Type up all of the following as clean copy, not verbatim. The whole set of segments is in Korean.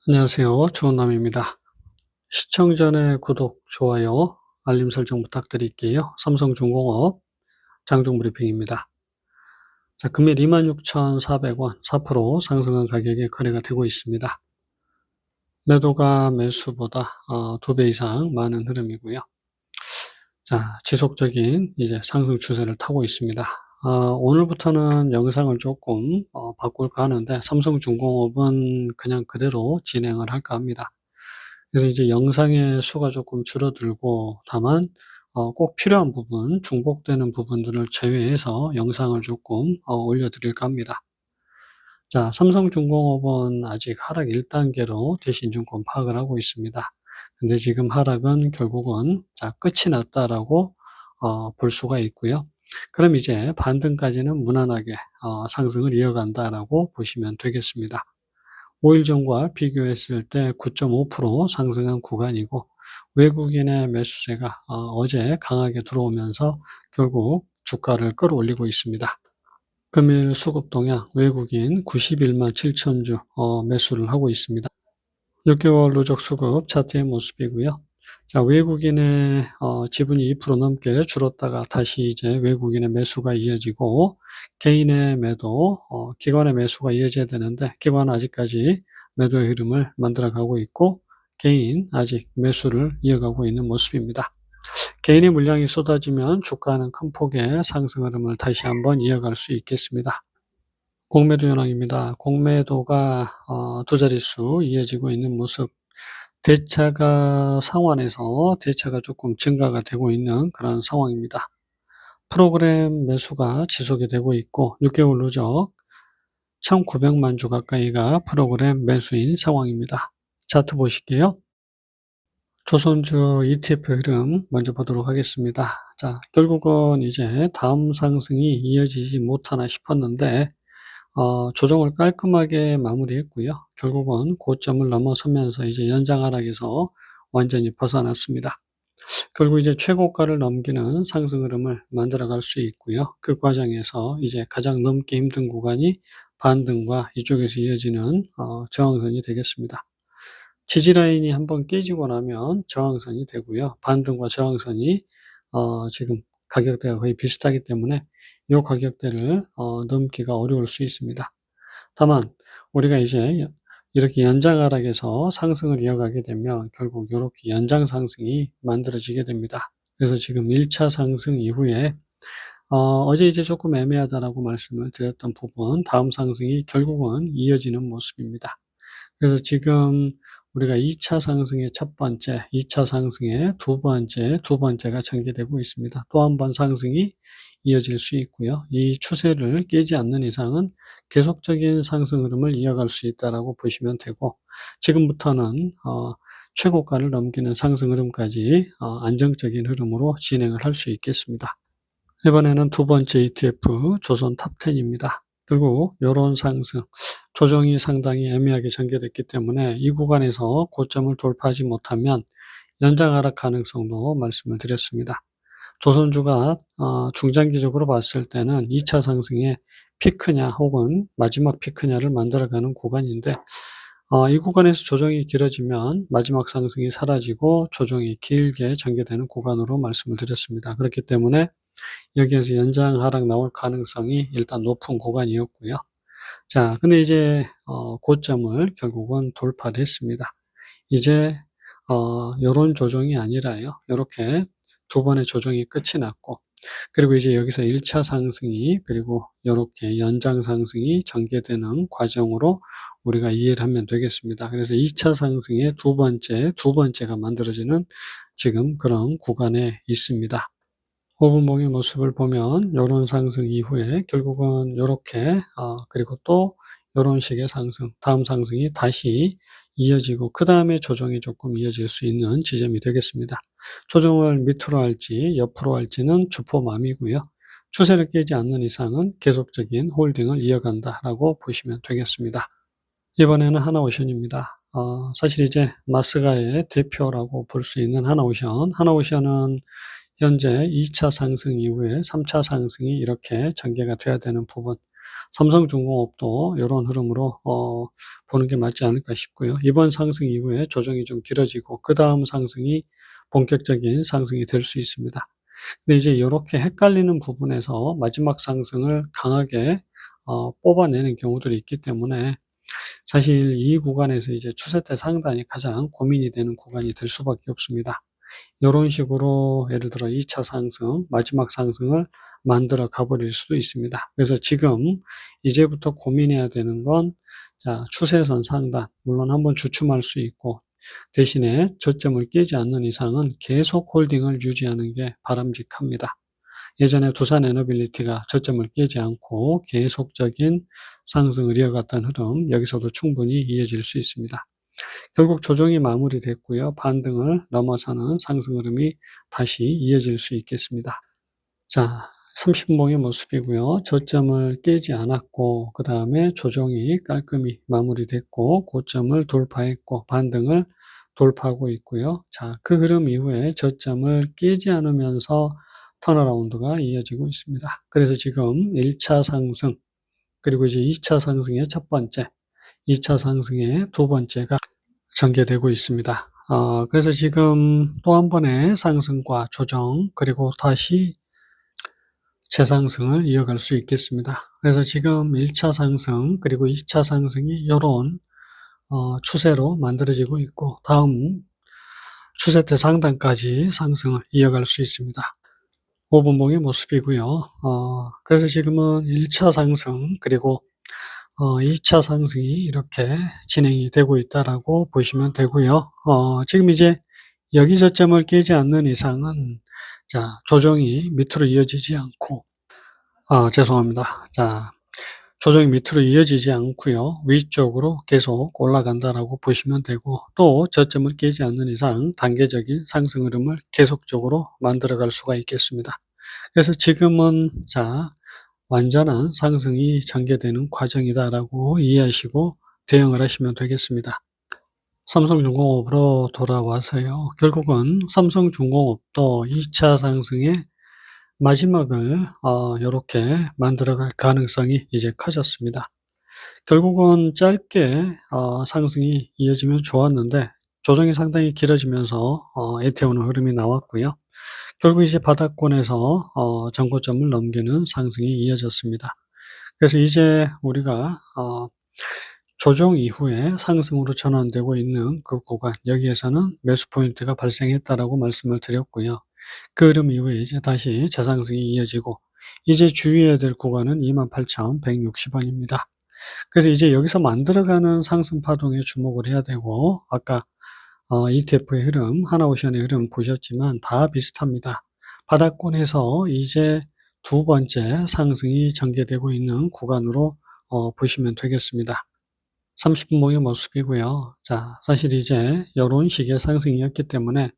안녕하세요. 주원남입니다. 시청 전에 구독, 좋아요, 알림 설정 부탁드릴게요. 삼성중공업 장중 브리핑입니다. 자, 금일 26,400원 4% 상승한 가격에 거래가 되고 있습니다. 매도가 매수보다 2배 이상 많은 흐름이고요. 자, 지속적인 이제 상승 추세를 타고 있습니다. 오늘부터는 영상을 조금 바꿀까 하는데 삼성중공업은 그냥 그대로 진행을 할까 합니다. 그래서 이제 영상의 수가 조금 줄어들고 다만 꼭 필요한 부분, 중복되는 부분들을 제외해서 영상을 조금 올려드릴까 합니다. 자, 삼성중공업은 아직 하락 1단계로 대신증권 파악을 하고 있습니다. 근데 지금 하락은 결국은 끝이 났다라고 볼 수가 있고요. 그럼 이제 반등까지는 무난하게 상승을 이어간다라고 보시면 되겠습니다. 5일 전과 비교했을 때 9.5% 상승한 구간이고 외국인의 매수세가 어제 강하게 들어오면서 결국 주가를 끌어올리고 있습니다. 금일 수급 동향 외국인 91만 7천 주 매수를 하고 있습니다. 6개월 누적 수급 차트의 모습이고요. 자, 외국인의 지분이 2% 넘게 줄었다가 다시 이제 외국인의 매수가 이어지고 개인의 매도, 기관의 매수가 이어져야 되는데 기관은 아직까지 매도의 흐름을 만들어가고 있고 개인 아직 매수를 이어가고 있는 모습입니다. 개인의 물량이 쏟아지면 주가는 큰 폭의 상승 흐름을 다시 한번 이어갈 수 있겠습니다. 공매도 현황입니다. 공매도가 두 자릿수 이어지고 있는 모습. 대차가 상환해서 대차가 조금 증가가 되고 있는 그런 상황입니다. 프로그램 매수가 지속이 되고 있고 6개월 누적 1,900만 주 가까이가 프로그램 매수인 상황입니다. 차트 보실게요. 조선주 ETF 흐름 먼저 보도록 하겠습니다. 자, 결국은 이제 다음 상승이 이어지지 못하나 싶었는데 조정을 깔끔하게 마무리했고요. 결국은 고점을 넘어서면서 이제 연장 하락에서 완전히 벗어났습니다. 결국 이제 최고가를 넘기는 상승 흐름을 만들어갈 수 있고요. 그 과정에서 이제 가장 넘기 힘든 구간이 반등과 이쪽에서 이어지는 저항선이 되겠습니다. 지지 라인이 한번 깨지고 나면 저항선이 되고요. 반등과 저항선이 지금 가격대가 거의 비슷하기 때문에 이 가격대를 넘기가 어려울 수 있습니다. 다만 우리가 이제 이렇게 연장 하락에서 상승을 이어가게 되면 결국 이렇게 연장 상승이 만들어지게 됩니다. 그래서 지금 1차 상승 이후에 어제 이제 조금 애매하다라고 말씀을 드렸던 부분 다음 상승이 결국은 이어지는 모습입니다. 그래서 지금 우리가 2차 상승의 첫 번째, 2차 상승의 두 번째가 전개되고 있습니다. 또 한 번 상승이 이어질 수 있고요. 이 추세를 깨지 않는 이상은 계속적인 상승 흐름을 이어갈 수 있다라고 보시면 되고 지금부터는 최고가를 넘기는 상승 흐름까지 안정적인 흐름으로 진행을 할 수 있겠습니다. 이번에는 두 번째 ETF 조선 탑10입니다. 결국 요런 상승, 조정이 상당히 애매하게 전개됐기 때문에 이 구간에서 고점을 돌파하지 못하면 연장 하락 가능성도 말씀을 드렸습니다. 조선주가 중장기적으로 봤을 때는 2차 상승의 피크냐 혹은 마지막 피크냐를 만들어가는 구간인데 이 구간에서 조정이 길어지면 마지막 상승이 사라지고 조정이 길게 전개되는 구간으로 말씀을 드렸습니다. 그렇기 때문에 여기에서 연장 하락 나올 가능성이 일단 높은 구간이었고요. 자, 근데 이제 고점을 결국은 돌파를 했습니다. 이제 요런 조정이 아니라요. 요렇게 두 번의 조정이 끝이 났고 그리고 이제 여기서 1차 상승이 그리고 요렇게 연장 상승이 전개되는 과정으로 우리가 이해를 하면 되겠습니다. 그래서 2차 상승의 두 번째가 만들어지는 지금 그런 구간에 있습니다. 5분봉의 모습을 보면 요런 상승 이후에 결국은 요렇게 그리고 또 요런 식의 상승, 다음 상승이 다시 이어지고 그 다음에 조정이 조금 이어질 수 있는 지점이 되겠습니다. 조정을 밑으로 할지 옆으로 할지는 주포맘이고요. 추세를 깨지 않는 이상은 계속적인 홀딩을 이어간다라고 보시면 되겠습니다. 이번에는 하나오션입니다. 사실 이제 마스가의 대표라고 볼 수 있는 하나오션은 현재 2차 상승 이후에 3차 상승이 이렇게 전개가 돼야 되는 부분, 삼성중공업도 요런 흐름으로 보는 게 맞지 않을까 싶고요. 이번 상승 이후에 조정이 좀 길어지고 그다음 상승이 본격적인 상승이 될 수 있습니다. 근데 이제 요렇게 헷갈리는 부분에서 마지막 상승을 강하게 뽑아내는 경우들이 있기 때문에 사실 이 구간에서 이제 추세대 상단이 가장 고민이 되는 구간이 될 수밖에 없습니다. 요런 식으로 예를 들어 2차 상승, 마지막 상승을 만들어 가버릴 수도 있습니다. 그래서 지금 이제부터 고민해야 되는 건 추세선 상단, 물론 한번 주춤할 수 있고 대신에 저점을 깨지 않는 이상은 계속 홀딩을 유지하는 게 바람직합니다. 예전에 두산에너빌리티가 저점을 깨지 않고 계속적인 상승을 이어갔던 흐름, 여기서도 충분히 이어질 수 있습니다. 결국 조정이 마무리됐고요. 반등을 넘어서는 상승 흐름이 다시 이어질 수 있겠습니다. 자, 30분봉의 모습이고요. 저점을 깨지 않았고 그 다음에 조정이 깔끔히 마무리됐고 고점을 돌파했고 반등을 돌파하고 있고요. 자, 그 흐름 이후에 저점을 깨지 않으면서 턴어라운드가 이어지고 있습니다. 그래서 지금 1차 상승 그리고 이제 2차 상승의 첫 번째, 2차 상승의 두 번째가 전개되고 있습니다. 그래서 지금 또 한 번의 상승과 조정 그리고 다시 재상승을 이어갈 수 있겠습니다. 그래서 지금 1차 상승 그리고 2차 상승이 요런 추세로 만들어지고 있고 다음 추세대 상단까지 상승을 이어갈 수 있습니다. 5분봉의 모습이고요. 그래서 지금은 1차 상승 그리고 2차 상승이 이렇게 진행이 되고 있다라고 보시면 되고요. 지금 이제 여기 저점을 깨지 않는 이상은 조정이 밑으로 이어지지 않고 죄송합니다. 조정이 밑으로 이어지지 않고요. 위쪽으로 계속 올라간다라고 보시면 되고 또 저점을 깨지 않는 이상 단계적인 상승 흐름을 계속적으로 만들어갈 수가 있겠습니다. 그래서 지금은 완전한 상승이 전개되는 과정이다라고 이해하시고 대응을 하시면 되겠습니다. 삼성중공업으로 돌아와서요. 결국은 삼성중공업도 2차 상승의 마지막을 요렇게 만들어갈 가능성이 이제 커졌습니다. 결국은 짧게 상승이 이어지면 좋았는데 조정이 상당히 길어지면서 애태우는 흐름이 나왔고요. 결국 이제 바닥권에서 전고점을 넘기는 상승이 이어졌습니다. 그래서 이제 우리가 조정 이후에 상승으로 전환되고 있는 그 구간, 여기에서는 매수 포인트가 발생했다라고 말씀을 드렸고요. 그 흐름 이후에 이제 다시 재상승이 이어지고 이제 주의해야 될 구간은 28,160원입니다. 그래서 이제 여기서 만들어가는 상승 파동에 주목을 해야 되고 아까 ETF의 흐름, 하나오션의 흐름 보셨지만 다 비슷합니다. 바닥권에서 이제 두 번째 상승이 전개되고 있는 구간으로 보시면 되겠습니다. 30분봉의 모습이고요. 사실 이제 이런 식의 상승이었기 때문에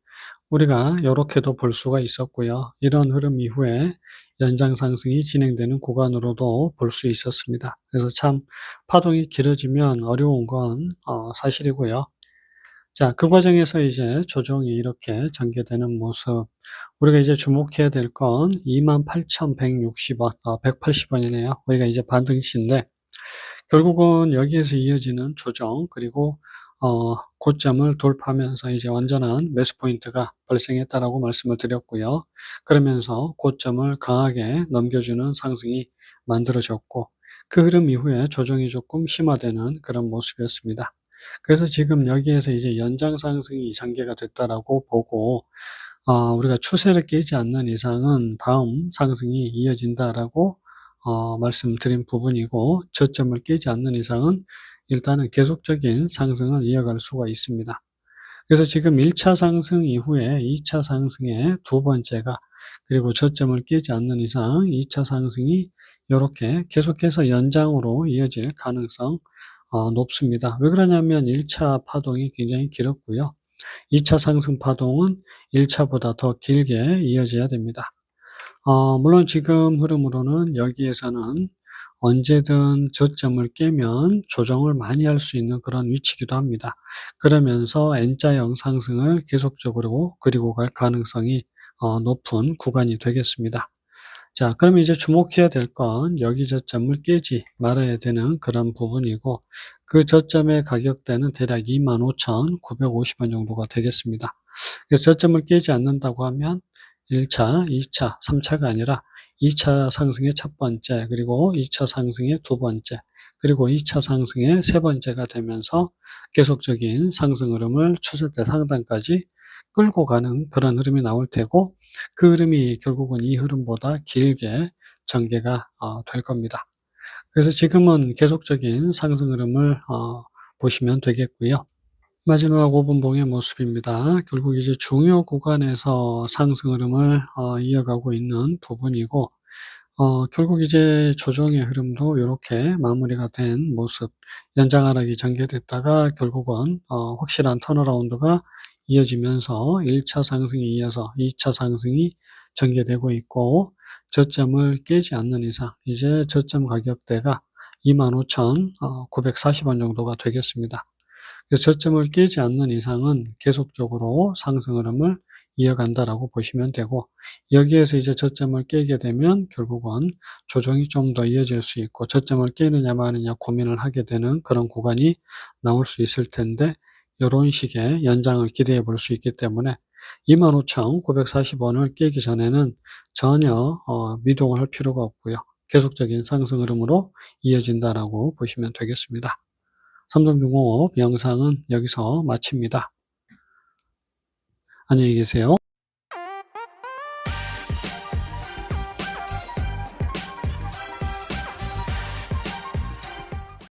우리가 이렇게도 볼 수가 있었고요. 이런 흐름 이후에 연장 상승이 진행되는 구간으로도 볼 수 있었습니다. 그래서 참 파동이 길어지면 어려운 건 사실이고요. 그 과정에서 이제 조정이 이렇게 전개되는 모습. 우리가 이제 주목해야 될 건 28,160원, 180원이네요. 여기가 이제 반등치인데 결국은 여기에서 이어지는 조정 그리고 고점을 돌파하면서 이제 완전한 매수 포인트가 발생했다라고 말씀을 드렸고요. 그러면서 고점을 강하게 넘겨주는 상승이 만들어졌고 그 흐름 이후에 조정이 조금 심화되는 그런 모습이었습니다. 그래서 지금 여기에서 이제 연장 상승이 전개가 됐다라고 보고 우리가 추세를 깨지 않는 이상은 다음 상승이 이어진다라고 말씀드린 부분이고 저점을 깨지 않는 이상은 일단은 계속적인 상승을 이어갈 수가 있습니다. 그래서 지금 1차 상승 이후에 2차 상승의 두 번째가 그리고 저점을 깨지 않는 이상 2차 상승이 이렇게 계속해서 연장으로 이어질 가능성 높습니다. 왜 그러냐면 1차 파동이 굉장히 길었고요. 2차 상승 파동은 1차보다 더 길게 이어져야 됩니다. 물론 지금 흐름으로는 여기에서는 언제든 저점을 깨면 조정을 많이 할 수 있는 그런 위치이기도 합니다. 그러면서 N자형 상승을 계속적으로 그리고 갈 가능성이 높은 구간이 되겠습니다. 자, 그러면 이제 주목해야 될 건 여기 저점을 깨지 말아야 되는 그런 부분이고, 그 저점의 가격대는 대략 25,950원 정도가 되겠습니다. 그래서 저점을 깨지 않는다고 하면 1차, 2차, 3차가 아니라 2차 상승의 첫 번째, 그리고 2차 상승의 두 번째, 그리고 2차 상승의 세 번째가 되면서 계속적인 상승 흐름을 추세대 상단까지 끌고 가는 그런 흐름이 나올 테고, 그 흐름이 결국은 이 흐름보다 길게 전개가 될 겁니다. 그래서 지금은 계속적인 상승 흐름을 보시면 되겠고요. 마지막 5분봉의 모습입니다. 결국 이제 중요 구간에서 상승 흐름을 이어가고 있는 부분이고, 결국 이제 조정의 흐름도 이렇게 마무리가 된 모습, 연장 하락이 전개됐다가 결국은 확실한 턴어라운드가 이어지면서 1차 상승이 이어서 2차 상승이 전개되고 있고, 저점을 깨지 않는 이상 이제 저점 가격대가 25,940원 정도가 되겠습니다. 그래서 저점을 깨지 않는 이상은 계속적으로 상승 흐름을 이어간다라고 보시면 되고, 여기에서 이제 저점을 깨게 되면 결국은 조정이 좀 더 이어질 수 있고, 저점을 깨느냐 마느냐 고민을 하게 되는 그런 구간이 나올 수 있을 텐데, 요런 식의 연장을 기대해 볼 수 있기 때문에 25,940원을 깨기 전에는 전혀 미동을 할 필요가 없고요. 계속적인 상승 흐름으로 이어진다라고 보시면 되겠습니다. 삼성중공업 영상은 여기서 마칩니다. 안녕히 계세요.